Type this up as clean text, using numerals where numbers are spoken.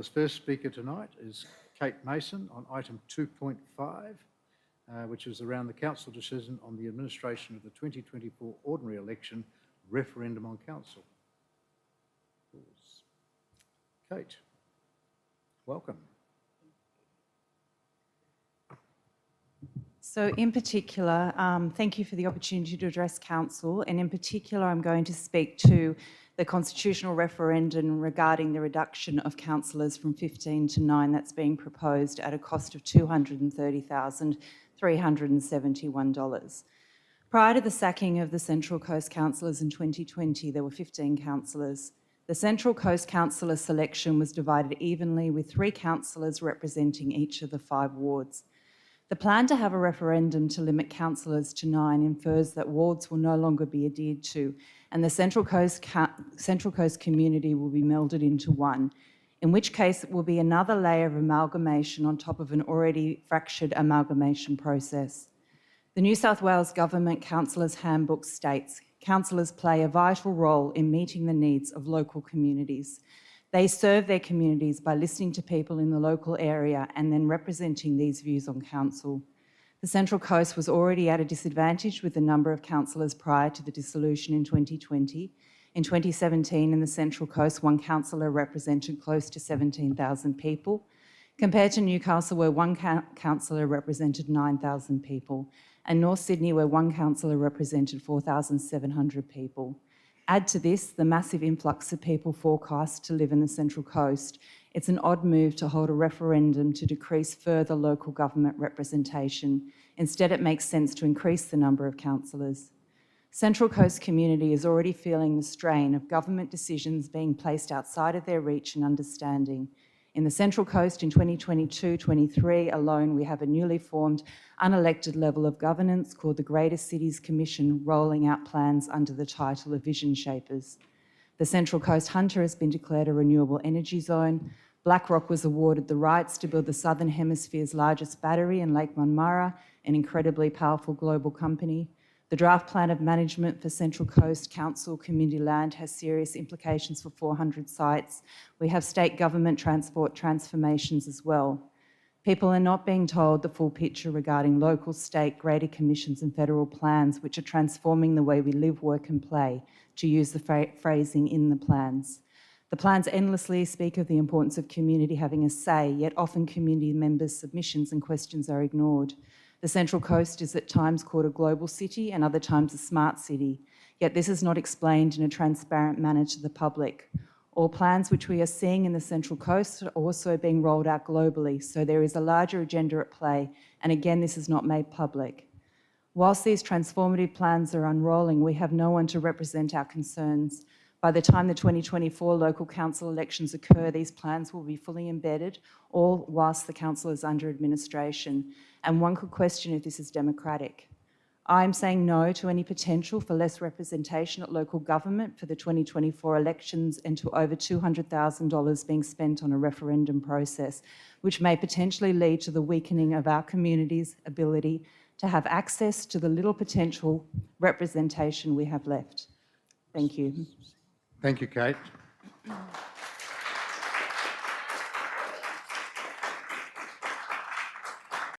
first speaker tonight is Kate Mason on item 2.5, which is around the council decision on the administration of the 2024 ordinary election referendum on council. Kate, welcome. So in particular, thank you for the opportunity to address council, and in particular I'm going to speak to the constitutional referendum regarding the reduction of councillors from 15 to 9 that's being proposed at a cost of $230,371. Prior to the sacking of the Central Coast councillors in 2020, there were 15 councillors. The Central Coast councillor selection was divided evenly, with 3 councillors representing each of the 5 wards. The plan to have a referendum to limit councillors to 9 infers that wards will no longer be adhered to, and the Central Coast community will be melded into one, in which case it will be another layer of amalgamation on top of an already fractured amalgamation process. The New South Wales Government Councillors Handbook states, councillors play a vital role in meeting the needs of local communities. They serve their communities by listening to people in the local area and then representing these views on council. The Central Coast was already at a disadvantage with the number of councillors prior to the dissolution in 2020. In 2017, in the Central Coast, 1 councillor represented close to 17,000 people, compared to Newcastle, where 1 councillor represented 9,000 people, and North Sydney, where 1 councillor represented 4,700 people. Add to this the massive influx of people forecast to live in the Central Coast. It's an odd move to hold a referendum to decrease further local government representation. Instead, it makes sense to increase the number of councillors. Central Coast community is already feeling the strain of government decisions being placed outside of their reach and understanding. In the Central Coast in 2022-23 alone, we have a newly formed, unelected level of governance called the Greater Cities Commission, rolling out plans under the title of Vision Shapers. The Central Coast Hunter has been declared a renewable energy zone. BlackRock was awarded the rights to build the Southern Hemisphere's largest battery in Lake Munmara, an incredibly powerful global company. The draft plan of management for Central Coast Council community land has serious implications for 400 sites. We have state government transport transformations as well. People are not being told the full picture regarding local, state, greater commissions and federal plans which are transforming the way we live, work and play, to use the phrasing in the plans. The plans endlessly speak of the importance of community having a say, yet often community members' submissions and questions are ignored. The Central Coast is at times called a global city and other times a smart city, yet this is not explained in a transparent manner to the public. All plans which we are seeing in the Central Coast are also being rolled out globally, so there is a larger agenda at play, and again this is not made public. Whilst these transformative plans are unrolling, we have no one to represent our concerns. By the time the 2024 local council elections occur, these plans will be fully embedded, all whilst the council is under administration. And one could question if this is democratic. I'm saying no to any potential for less representation at local government for the 2024 elections and to over $200,000 being spent on a referendum process, which may potentially lead to the weakening of our community's ability to have access to the little potential representation we have left. Thank you. Thank you, Kate.